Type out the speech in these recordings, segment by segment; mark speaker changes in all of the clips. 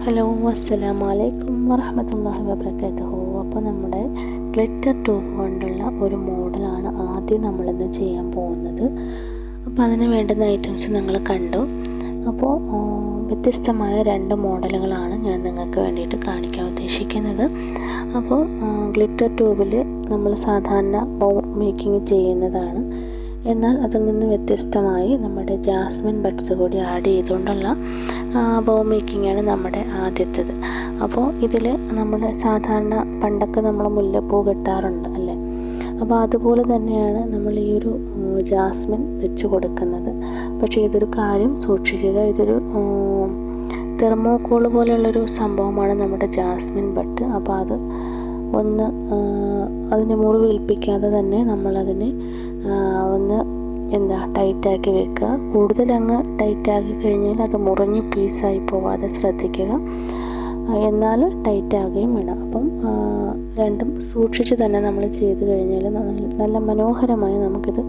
Speaker 1: Hello, അസ്സലാമു അലൈക്കും വറഹ്മത്തുള്ളാഹി വബറകാതുഹു. അപ്പോൾ നമ്മുടെ ഗ്ലിറ്റർ ട്യൂബ് കൊണ്ടുള്ള ഒരു മോഡലാണ് ആദ്യം നമ്മളിന്ന് ചെയ്യാൻ പോകുന്നത്. അപ്പോൾ അതിന് വേണ്ടുന്ന ഐറ്റംസ് നിങ്ങൾ കണ്ടു. അപ്പോൾ വ്യത്യസ്തമായ 2 മോഡലുകളാണ് ഞാൻ നിങ്ങൾക്ക് വേണ്ടിയിട്ട് കാണിക്കാൻ ഉദ്ദേശിക്കുന്നത്. അപ്പോൾ ഗ്ലിറ്റർ ട്യൂബിൽ നമ്മൾ സാധാരണ മേക്കിംഗ് ചെയ്യുന്നതാണ്. എന്നാൽ അതിൽ നിന്ന് വ്യത്യസ്തമായി നമ്മുടെ ജാസ്മിൻ ബഡ്സ് കൂടി ആഡ് ചെയ്തുകൊണ്ടുള്ള ബോ മേക്കിങ്ങാണ് നമ്മുടെ ആദ്യത്തേത്. അപ്പോൾ ഇതിൽ നമ്മൾ സാധാരണ പണ്ടൊക്കെ നമ്മൾ മുല്ലപ്പൂ കെട്ടാറുണ്ട് അല്ലേ, അപ്പോൾ അതുപോലെ തന്നെയാണ് നമ്മൾ ഈ ഒരു ജാസ്മിൻ വെച്ച് കൊടുക്കുന്നത്. പക്ഷേ ഇതൊരു കാര്യം സൂക്ഷിക്കുക, ഇതൊരു തെർമോക്കോൾ പോലെയുള്ളൊരു സംഭവമാണ് നമ്മുടെ ജാസ്മിൻ ബഡ്. അപ്പോൾ അത് അതിനെ മുറിവേൽപ്പിക്കാതെ തന്നെ നമ്മളതിനെ ടൈറ്റാക്കി വെക്കുക. കൂടുതൽ അങ്ങ് ടൈറ്റാക്കി കഴിഞ്ഞാൽ അത് മുറിഞ്ഞ് പീസായി പോവാതെ ശ്രദ്ധിക്കുക, എന്നാൽ ടൈറ്റാകുകയും വേണം. അപ്പം രണ്ടും സൂക്ഷിച്ച് തന്നെ നമ്മൾ ചെയ്ത് കഴിഞ്ഞാൽ നല്ല മനോഹരമായി നമുക്കിത്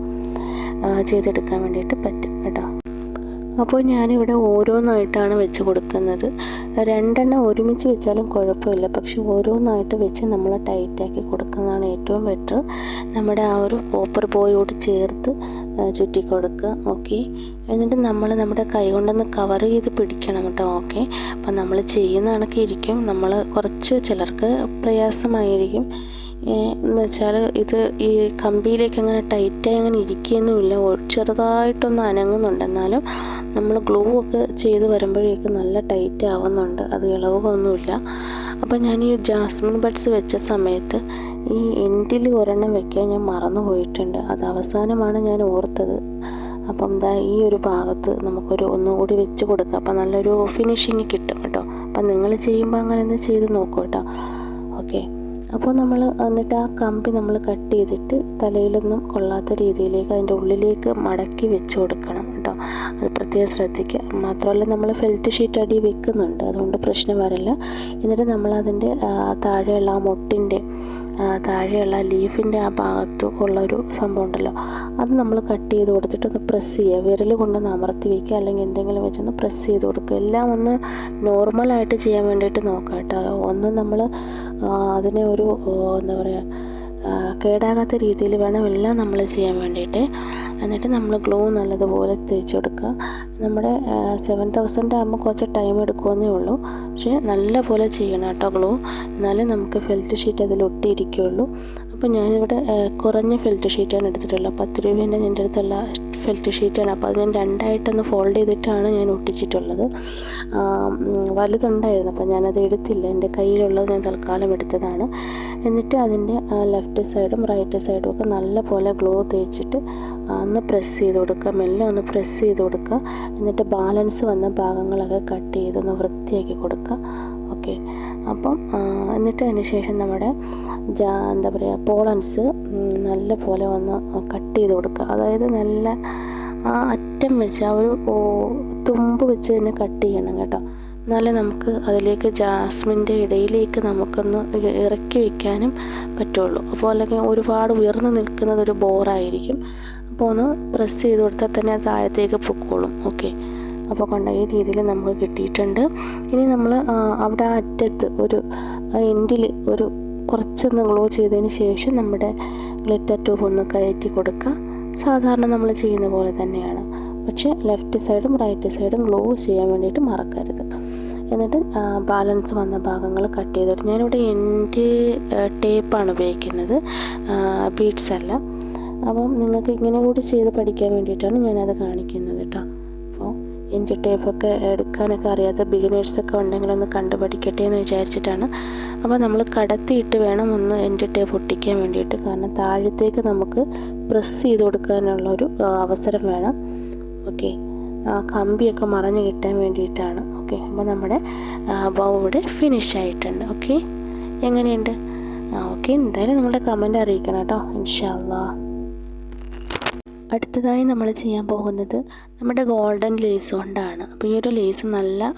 Speaker 1: ചെയ്തെടുക്കാൻ വേണ്ടിയിട്ട് പറ്റും കേട്ടോ. അപ്പോൾ ഞാനിവിടെ ഓരോന്നായിട്ടാണ് വെച്ച് കൊടുക്കുന്നത്. 2 എണ്ണം ഒരുമിച്ച് വെച്ചാലും കുഴപ്പമില്ല, പക്ഷെ ഓരോന്നായിട്ട് വെച്ച് നമ്മൾ ടൈറ്റാക്കി കൊടുക്കുന്നതാണ് ഏറ്റവും ബെറ്റർ. നമ്മുടെ ആ ഒരു കോപ്പർ ബോയോട് ചേർത്ത് ചുറ്റി കൊടുക്കുക. ഓക്കെ, എന്നിട്ട് നമ്മൾ നമ്മുടെ കൈ കൊണ്ടൊന്ന് കവർ ചെയ്ത് പിടിക്കണം കേട്ടോ. ഓക്കെ, അപ്പം നമ്മൾ ചെയ്യുന്ന കണക്ക് ഇരിക്കും. നമ്മൾ കുറച്ച് ചിലർക്ക് പ്രയാസമായിരിക്കും എന്ന് വെച്ചാൽ ഇത് ഈ കമ്പിയിലേക്ക് അങ്ങനെ ടൈറ്റായി അങ്ങനെ ഇരിക്കുകയൊന്നുമില്ല, ചെറുതായിട്ടൊന്ന് അനങ്ങുന്നുണ്ട്. എന്നാലും നമ്മൾ ഗ്ലൂ ഒക്കെ ചെയ്ത് വരുമ്പോഴേക്കും നല്ല ടൈറ്റ് ആവുന്നുണ്ട്, അത് ഇളവുകയൊന്നുമില്ല. അപ്പം ഞാൻ ഈ ജാസ്മിൻ ബഡ്സ് വെച്ച സമയത്ത് ഈ എൻഡിൽ ഒരെണ്ണം വെക്കാൻ ഞാൻ മറന്നു പോയിട്ടുണ്ട്. അത് അവസാനമാണ് ഞാൻ ഓർത്തത്. അപ്പം ഈ ഒരു ഭാഗത്ത് നമുക്കൊരു ഒന്നുകൂടി വെച്ച് കൊടുക്കാം, അപ്പം നല്ലൊരു ഫിനിഷിങ് കിട്ടും കേട്ടോ. അപ്പം നിങ്ങൾ ചെയ്യുമ്പോൾ അങ്ങനെ ഒന്ന് ചെയ്ത് നോക്കൂ കേട്ടോ. ഓക്കെ, അപ്പോൾ നമ്മൾ എന്നിട്ട് ആ കമ്പി നമ്മൾ കട്ട് ചെയ്തിട്ട് തലയിലൊന്നും കൊള്ളാത്ത രീതിയിലേക്ക് അതിൻ്റെ ഉള്ളിലേക്ക് മടക്കി വെച്ച് കൊടുക്കണം കേട്ടോ. അത് പ്രത്യേകം ശ്രദ്ധിക്കുക. മാത്രമല്ല നമ്മൾ ഫെൽറ്റ് ഷീറ്റ് അടി വെക്കുന്നുണ്ട്, അതുകൊണ്ട് പ്രശ്നം വരില്ല. എന്നിട്ട് നമ്മളതിൻ്റെ താഴെയുള്ള ആ മുട്ടിൻ്റെ താഴെയുള്ള ലീഫിൻ്റെ ആ ഭാഗത്ത് ഉള്ളൊരു സംഭവം ഉണ്ടല്ലോ, അത് നമ്മൾ കട്ട് ചെയ്ത് കൊടുത്തിട്ടൊന്ന് പ്രസ് ചെയ്യുക. വിരൽ കൊണ്ടൊന്ന് അമർത്തി വയ്ക്കുക, അല്ലെങ്കിൽ എന്തെങ്കിലും വെച്ചൊന്ന് പ്രസ് ചെയ്ത് കൊടുക്കുക. എല്ലാം ഒന്ന് നോർമലായിട്ട് ചെയ്യാൻ വേണ്ടിയിട്ട് നോക്കുക കേട്ടോ. ഒന്ന് നമ്മൾ അതിനെ ഒരു കേടാകാത്ത രീതിയിൽ വേണം എല്ലാം നമ്മൾ ചെയ്യാൻ വേണ്ടിയിട്ട്. എന്നിട്ട് നമ്മൾ ഗ്ലൂ നല്ലതുപോലെ തേച്ച് കൊടുക്കുക. നമ്മുടെ 7000 ആകുമ്പോൾ കുറച്ച് ടൈം എടുക്കുമെന്നേ ഉള്ളൂ, പക്ഷേ നല്ല പോലെ ചെയ്യണം കേട്ടോ ഗ്ലൂ, എന്നാലേ നമുക്ക് ഫെൽറ്റ് ഷീറ്റ് അതിൽ ഒട്ടിയിരിക്കുകയുള്ളൂ. അപ്പോൾ ഞാനിവിടെ കുറഞ്ഞ ഫെൽറ്റ് ഷീറ്റാണ് എടുത്തിട്ടുള്ളത്. 10 രൂപേൻ്റെ എൻ്റെ അടുത്തുള്ള ഫെൽറ്റ് ഷീറ്റാണ്. അപ്പോൾ അത് ഞാൻ 2 ആയിട്ടൊന്ന് ഫോൾഡ് ചെയ്തിട്ടാണ് ഞാൻ ഒട്ടിച്ചിട്ടുള്ളത്. വലുതുണ്ടായിരുന്നു, അപ്പോൾ ഞാനത് എടുത്തില്ല, എൻ്റെ കയ്യിലുള്ളത് ഞാൻ തൽക്കാലം എടുത്തതാണ്. എന്നിട്ട് അതിൻ്റെ ലെഫ്റ്റ് സൈഡും റൈറ്റ് സൈഡും ഒക്കെ നല്ല പോലെ ഗ്ലൂ തേച്ചിട്ട് ഒന്ന് പ്രസ് ചെയ്ത് കൊടുക്കുക, മെല്ലെ ഒന്ന് പ്രസ് ചെയ്ത് കൊടുക്കുക. എന്നിട്ട് ബാലൻസ് വന്ന ഭാഗങ്ങളൊക്കെ കട്ട് ചെയ്തൊന്ന് വൃത്തിയാക്കി കൊടുക്കുക. ഓക്കെ, അപ്പം എന്നിട്ട് അതിന് ശേഷം നമ്മുടെ പോളൻസ് നല്ല പോലെ ഒന്ന് കട്ട് ചെയ്ത് കൊടുക്കുക. അതായത് നല്ല ആ അറ്റം വെച്ച് ആ ഒരു തുമ്പ് വെച്ച് തന്നെ കട്ട് ചെയ്യണം കേട്ടോ. എന്നാലേ നമുക്ക് അതിലേക്ക് ജാസ്മിൻ്റെ ഇടയിലേക്ക് നമുക്കൊന്ന് ഇറക്കി വയ്ക്കാനും പറ്റുള്ളൂ. അപ്പോൾ അല്ലെങ്കിൽ ഒരുപാട് ഉയർന്നു നിൽക്കുന്നത് ഒരു ബോറായിരിക്കും. അപ്പോൾ ഒന്ന് പ്രസ് ചെയ്ത് കൊടുത്താൽ തന്നെ അത് താഴത്തേക്ക് പൊക്കോളും. ഓക്കെ, അപ്പോൾ കണ്ട ഈ രീതിയിൽ നമുക്ക് കിട്ടിയിട്ടുണ്ട്. ഇനി നമ്മൾ അവിടെ ആ അറ്റത്ത് ഒരു എൻഡിൽ ഒരു കുറച്ചൊന്ന് ഗ്ലൂ ചെയ്തതിന് ശേഷം നമ്മുടെ ഗ്ലിറ്റർ ട്യൂബ് ഒന്ന് കയറ്റി കൊടുക്കുക. സാധാരണ നമ്മൾ ചെയ്യുന്ന പോലെ തന്നെയാണ്, പക്ഷേ ലെഫ്റ്റ് സൈഡും റൈറ്റ് സൈഡും ഗ്ലൂ ചെയ്യാൻ വേണ്ടിയിട്ട് മറക്കരുത്. എന്നിട്ട് ബാലൻസ് വന്ന ഭാഗങ്ങൾ കട്ട് ചെയ്തിട്ട് ഞാനിവിടെ എൻ്റെ ടേപ്പാണ് ഉപയോഗിക്കുന്നത്, ബീഡ്സ് അല്ല. അപ്പം നിങ്ങൾക്ക് ഇങ്ങനെ കൂടി ചെയ്ത് പഠിക്കാൻ വേണ്ടിയിട്ടാണ് ഞാനത് കാണിക്കുന്നത് കേട്ടോ. അപ്പോൾ എൻ്റെ ടേപ്പൊക്കെ എടുക്കാനൊക്കെ അറിയാത്ത ബിഗിനേഴ്സൊക്കെ ഉണ്ടെങ്കിലൊന്ന് കണ്ടു പഠിക്കട്ടെ എന്ന് വിചാരിച്ചിട്ടാണ്. അപ്പോൾ നമ്മൾ കടത്തിയിട്ട് വേണം ഒന്ന് എൻ്റെ ടേപ്പ് ഒട്ടിക്കാൻ വേണ്ടിയിട്ട്, കാരണം താഴത്തേക്ക് നമുക്ക് പ്രസ് ചെയ്ത് കൊടുക്കാനുള്ളൊരു അവസരം വേണം. ഓക്കെ, കമ്പിയൊക്കെ മറഞ്ഞ് കിട്ടാൻ വേണ്ടിയിട്ടാണ്. ഓക്കെ, അപ്പോൾ നമ്മുടെ ബൗ ഇവിടെ ഫിനിഷ് ആയിട്ടുണ്ട്. ഓക്കെ, എങ്ങനെയുണ്ട്? ഓക്കെ, എന്തായാലും നിങ്ങളുടെ കമൻറ്റ് അറിയിക്കണം കേട്ടോ, ഇൻഷാ അല്ലാഹ്. അടുത്തതായി നമ്മൾ ചെയ്യാൻ പോകുന്നത് നമ്മുടെ ഗോൾഡൻ ലേസ് കൊണ്ടാണ്. അപ്പോൾ ഈ ഒരു ലേസ് നല്ല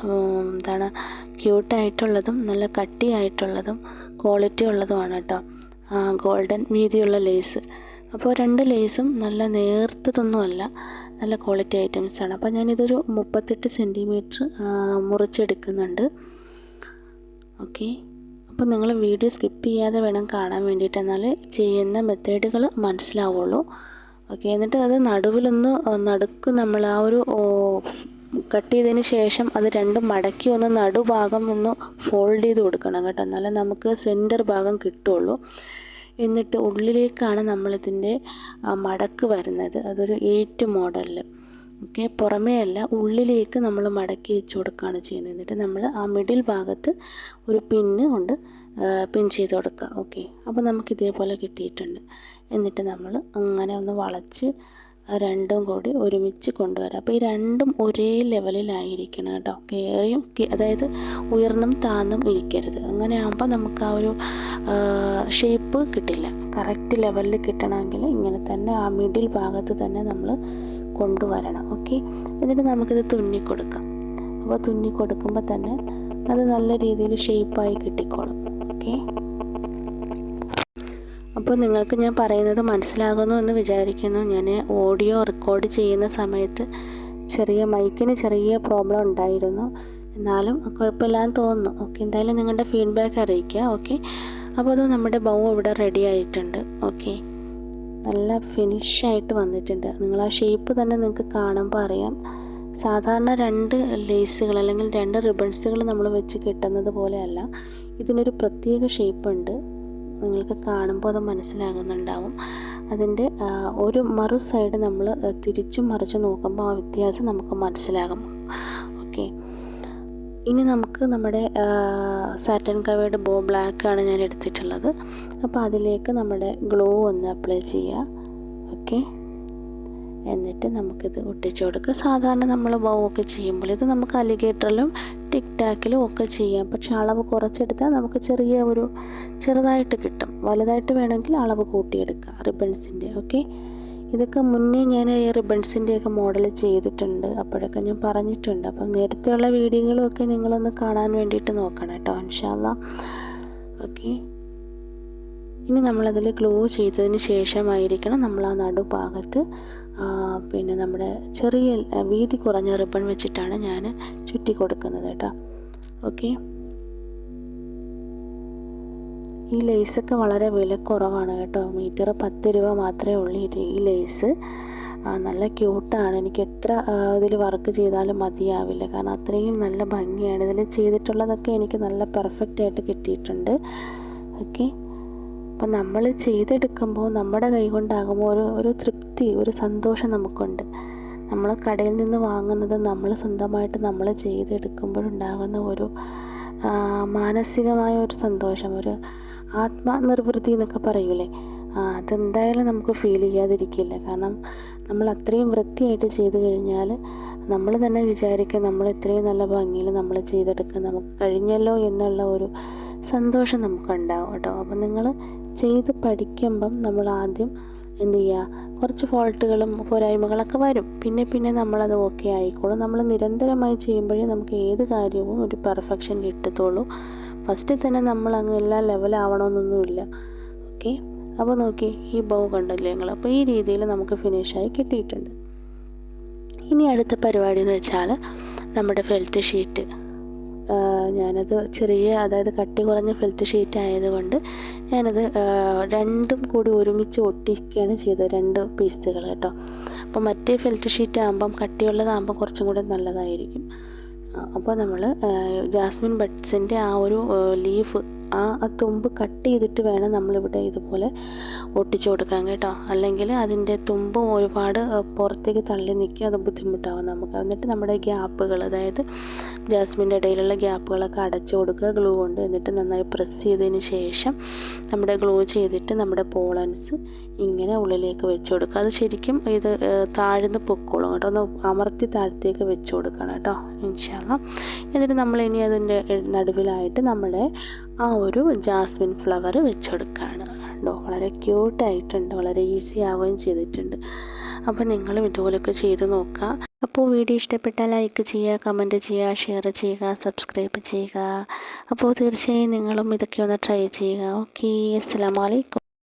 Speaker 1: ക്യൂട്ടായിട്ടുള്ളതും നല്ല കട്ടിയായിട്ടുള്ളതും ക്വാളിറ്റി ഉള്ളതുമാണ് കേട്ടോ, ഗോൾഡൻ വീതിയുള്ള ലേസ്. അപ്പോൾ 2 ലേസും നല്ല നേർത്തതൊന്നുമല്ല, നല്ല ക്വാളിറ്റി ഐറ്റംസാണ്. അപ്പോൾ ഞാനിതൊരു 38 സെൻറ്റിമീറ്റർ മുറിച്ചെടുക്കുന്നുണ്ട്. ഓക്കെ. അപ്പോൾ നിങ്ങൾ വീഡിയോ സ്കിപ്പ് ചെയ്യാതെ വേണം കാണാൻ വേണ്ടിയിട്ട്, എന്നാൽ ചെയ്യുന്ന മെത്തേഡുകൾ മനസ്സിലാവുള്ളൂ. ഓക്കെ. എന്നിട്ട് അത് നടുക്ക് നമ്മൾ ആ ഒരു കട്ട് ചെയ്തതിന് ശേഷം അത് രണ്ടും മടക്കി നടുഭാഗം ഒന്ന് ഫോൾഡ് ചെയ്ത് കൊടുക്കണം കേട്ടോ, എന്നാലേ നമുക്ക് സെൻറ്റർ ഭാഗം കിട്ടുള്ളൂ. എന്നിട്ട് ഉള്ളിലേക്കാണ് നമ്മളിതിൻ്റെ മടക്ക് വരുന്നത്. അതൊരു 8 മോഡലിൽ. ഓക്കെ. പുറമേ അല്ല, ഉള്ളിലേക്ക് നമ്മൾ മടക്കി വെച്ച് കൊടുക്കുകയാണ് ചെയ്യുന്നത്. എന്നിട്ട് നമ്മൾ ആ മിഡിൽ ഭാഗത്ത് ഒരു പിന്ന് കൊണ്ട് പിൻ ചെയ്ത് കൊടുക്കുക. ഓക്കെ. അപ്പോൾ നമുക്ക് ഇതേപോലെ കിട്ടിയിട്ടുണ്ട്. എന്നിട്ട് നമ്മൾ അങ്ങനെ ഒന്ന് വളച്ച് രണ്ടും കൂടി ഒരുമിച്ച് കൊണ്ടുവരാം. അപ്പോൾ ഈ രണ്ടും ഒരേ ലെവലിലായിരിക്കണം കേട്ടോ, കയറിയും അതായത് ഉയർന്നും താന്നും ഇരിക്കരുത്. അങ്ങനെ ആകുമ്പോൾ നമുക്ക് ആ ഒരു ഷേപ്പ് കിട്ടില്ല. കറക്റ്റ് ലെവലിൽ കിട്ടണമെങ്കിൽ ഇങ്ങനെ തന്നെ ആ മിഡിൽ ഭാഗത്ത് തന്നെ നമ്മൾ കൊണ്ടുവരണം. ഓക്കെ. എന്നിട്ട് നമുക്കിത് തുന്നി കൊടുക്കാം. അപ്പോൾ തുന്നി കൊടുക്കുമ്പോൾ തന്നെ അത് നല്ല രീതിയിൽ ഷേപ്പായി കിട്ടിക്കോളും. ഓക്കെ. അപ്പോൾ നിങ്ങൾക്ക് ഞാൻ പറയുന്നത് മനസ്സിലാകുന്നു എന്ന് വിചാരിക്കുന്നു. ഞാൻ ഓഡിയോ റെക്കോർഡ് ചെയ്യുന്ന സമയത്ത് മൈക്കിന് ചെറിയ പ്രോബ്ലം ഉണ്ടായിരുന്നു, എന്നാലും കുഴപ്പമില്ലാന്ന് തോന്നുന്നു. ഓക്കെ. എന്തായാലും നിങ്ങളുടെ ഫീഡ്ബാക്ക് അറിയിക്കുക. ഓക്കെ. അപ്പോൾ അത് നമ്മുടെ ബൗ ഇവിടെ റെഡി ആയിട്ടുണ്ട്. ഓക്കെ. നല്ല ഫിനിഷായിട്ട് വന്നിട്ടുണ്ട്. നിങ്ങൾ ആ ഷേപ്പ് തന്നെ നിങ്ങൾക്ക് കാണുമ്പോൾ അറിയാം. സാധാരണ 2 ലേസുകൾ അല്ലെങ്കിൽ 2 റിബൺസുകൾ നമ്മൾ വെച്ച് കെട്ടുന്നത് പോലെയല്ല, ഇതിനൊരു പ്രത്യേക ഷേപ്പുണ്ട്. നിങ്ങൾക്ക് കാണുമ്പോൾ അത് മനസ്സിലാകുന്നുണ്ടാവും. അതിൻ്റെ ഒരു മറു സൈഡ് നമ്മൾ തിരിച്ചും മറിച്ച് നോക്കുമ്പോൾ ആ വ്യത്യാസം നമുക്ക് മനസ്സിലാകും. ഓക്കെ. ഇനി നമുക്ക് നമ്മുടെ സാറ്റൻ കവേർഡ് ബോ ബ്ലാക്കാണ് ഞാൻ എടുത്തിട്ടുള്ളത്. അപ്പോൾ അതിലേക്ക് നമ്മുടെ ഗ്ലൂ ഒന്ന് അപ്ലൈ ചെയ്യുക. ഓക്കെ. എന്നിട്ട് നമുക്കിത് ഒട്ടിച്ചു കൊടുക്കുക. സാധാരണ നമ്മൾ ബൗ ഒക്കെ ചെയ്യുമ്പോൾ ഇത് നമുക്ക് അലിഗേറ്ററിലും ടിക് ടാക്കിലും ഒക്കെ ചെയ്യാം. പക്ഷെ അളവ് കുറച്ചെടുത്താൽ നമുക്ക് ചെറുതായിട്ട് കിട്ടും. വലുതായിട്ട് വേണമെങ്കിൽ അളവ് കൂട്ടിയെടുക്കുക റിബൺസിൻ്റെ. ഓക്കെ. ഇതൊക്കെ മുന്നേ ഞാൻ ഈ റിബൺസിൻ്റെയൊക്കെ മോഡൽ ചെയ്തിട്ടുണ്ട്, അപ്പോഴൊക്കെ ഞാൻ പറഞ്ഞിട്ടുണ്ട്. അപ്പം നേരത്തെയുള്ള വീഡിയോകളൊക്കെ നിങ്ങളൊന്ന് കാണാൻ വേണ്ടിയിട്ട് നോക്കണം കേട്ടോ, ഇൻഷാ അല്ലാ. ഓക്കെ. ഇനി നമ്മളതിൽ ഗ്ലൂ ചെയ്തതിന് ശേഷമായിരിക്കണം നമ്മൾ ആ നടുഭാഗത്ത് പിന്നെ നമ്മുടെ ചെറിയ വീതി കുറഞ്ഞ റിബൺ വെച്ചിട്ടാണ് ഞാൻ ചുറ്റി കൊടുക്കുന്നത് കേട്ടോ. ഓക്കെ. ഈ ലേസൊക്കെ വളരെ വിലക്കുറവാണ് കേട്ടോ. മീറ്റർ 10 രൂപ മാത്രമേ ഉള്ളൂ ഈ ലേസ്. നല്ല ക്യൂട്ടാണ്. എനിക്ക് എത്ര ഇതിൽ വർക്ക് ചെയ്താലും മതിയാവില്ല, കാരണം അത്രയും നല്ല ഭംഗിയാണ്. ഇതിൽ ചെയ്തിട്ടുള്ളതൊക്കെ എനിക്ക് നല്ല പെർഫെക്റ്റ് ആയിട്ട് കിട്ടിയിട്ടുണ്ട്. ഓക്കെ. അപ്പം നമ്മൾ ചെയ്തെടുക്കുമ്പോൾ നമ്മുടെ കൈ കൊണ്ടാകുമ്പോൾ ഒരു തൃപ്തി, ഒരു സന്തോഷം നമുക്കുണ്ട്. നമ്മൾ കടയിൽ നിന്ന് വാങ്ങുന്നത് നമ്മൾ സ്വന്തമായിട്ട് നമ്മൾ ചെയ്തെടുക്കുമ്പോഴുണ്ടാകുന്ന ഒരു മാനസികമായ ഒരു സന്തോഷം, ഒരു ആത്മനിർവൃത്തി എന്നൊക്കെ പറയൂലേ, അതെന്തായാലും നമുക്ക് ഫീൽ ചെയ്യാതിരിക്കില്ല. കാരണം നമ്മൾ അത്രയും വൃത്തിയായിട്ട് ചെയ്ത് കഴിഞ്ഞാൽ നമ്മൾ തന്നെ വിചാരിക്കും നമ്മൾ ഇത്രയും നല്ല ഭംഗിയിൽ നമ്മൾ ചെയ്തെടുക്കാൻ നമുക്ക് കഴിഞ്ഞല്ലോ എന്നുള്ള ഒരു സന്തോഷം നമുക്കുണ്ടാവും കേട്ടോ. അപ്പം നിങ്ങൾ ചെയ്ത് പഠിക്കുമ്പം നമ്മൾ ആദ്യം എന്ത് ചെയ്യുക, കുറച്ച് ഫോൾട്ടുകളും പോരായ്മകളൊക്കെ വരും. പിന്നെ നമ്മളത് ഓക്കെ ആയിക്കോളും. നമ്മൾ നിരന്തരമായി ചെയ്യുമ്പോഴേ നമുക്ക് ഏത് കാര്യവും ഒരു പെർഫെക്ഷൻ കിട്ടത്തുള്ളൂ. ഫസ്റ്റിൽ തന്നെ നമ്മൾ അങ്ങ് എല്ലാം ലെവലാവണമെന്നൊന്നുമില്ല. ഓക്കെ. അപ്പോൾ നോക്കി, ഈ ബൗ കണ്ടല്ലേ നിങ്ങൾ. അപ്പോൾ ഈ രീതിയിൽ നമുക്ക് ഫിനിഷായി കിട്ടിയിട്ടുണ്ട്. ഇനി അടുത്ത പരിപാടി എന്ന് വെച്ചാൽ നമ്മുടെ ഫെൽറ്റ് ഷീറ്റ്. ഞാനത് അതായത് കട്ടി കുറഞ്ഞ ഫെൽറ്റ് ഷീറ്റ് ആയതുകൊണ്ട് ഞാനത് രണ്ടും കൂടി ഒരുമിച്ച് ഒട്ടിക്കുകയാണ് ചെയ്തത്, 2 പീസുകൾ കേട്ടോ. അപ്പോൾ മറ്റേ ഫെൽറ്റ് ഷീറ്റ് ആകുമ്പം കട്ടിയുള്ളതാകുമ്പോൾ കുറച്ചും കൂടി നല്ലതായിരിക്കും. അപ്പോൾ നമ്മൾ ജാസ്മിൻ ബഡ്സിൻ്റെ ആ ഒരു ലീഫ്, ആ തുമ്പ് കട്ട് ചെയ്തിട്ട് വേണം നമ്മളിവിടെ ഇതുപോലെ ഒട്ടിച്ചു കൊടുക്കാൻ കേട്ടോ. അല്ലെങ്കിൽ അതിൻ്റെ തുമ്പ് ഒരുപാട് പുറത്തേക്ക് തള്ളി നിൽക്കും, അത് ബുദ്ധിമുട്ടാവും നമുക്ക്. എന്നിട്ട് നമ്മുടെ ഗ്യാപ്പുകൾ, അതായത് ജാസ്മിൻ്റെ ഇടയിലുള്ള ഗ്യാപ്പുകളൊക്കെ അടച്ചു കൊടുക്കുക ഗ്ലൂ കൊണ്ട്. എന്നിട്ട് നന്നായി പ്രസ് ചെയ്തതിന് ശേഷം നമ്മുടെ ഗ്ലൂ ചെയ്തിട്ട് നമ്മുടെ പോളൻസ് ഇങ്ങനെ ഉള്ളിലേക്ക് വെച്ച് കൊടുക്കുക. അത് ശരിക്കും ഇത് താഴ്ന്ന് പൊക്കോളും കേട്ടോ. ഒന്ന് അമർത്തി താഴത്തേക്ക് വെച്ച് കൊടുക്കണം കേട്ടോ, ഇൻഷാ അല്ലാ. എന്നിട്ട് നമ്മളിനി അതിൻ്റെ നടുവിലായിട്ട് നമ്മുടെ ആ ഒരു ജാസ്മിൻ ഫ്ലവർ വെച്ചെടുക്കുകയാണ് കേട്ടോ. വളരെ ക്യൂട്ടായിട്ടുണ്ട്, വളരെ ഈസി ആവുകയും ചെയ്തിട്ടുണ്ട്. അപ്പോൾ നിങ്ങളും ഇതുപോലെയൊക്കെ ചെയ്ത് നോക്കുക. അപ്പോൾ വീഡിയോ ഇഷ്ടപ്പെട്ടാൽ ലൈക്ക് ചെയ്യുക, കമൻറ്റ് ചെയ്യുക, ഷെയർ ചെയ്യുക, സബ്സ്ക്രൈബ് ചെയ്യുക. അപ്പോൾ തീർച്ചയായും നിങ്ങളും ഇതൊക്കെ ഒന്ന് ട്രൈ ചെയ്യുക. ഓക്കെ. അസ്സലാമു അലൈക്കും.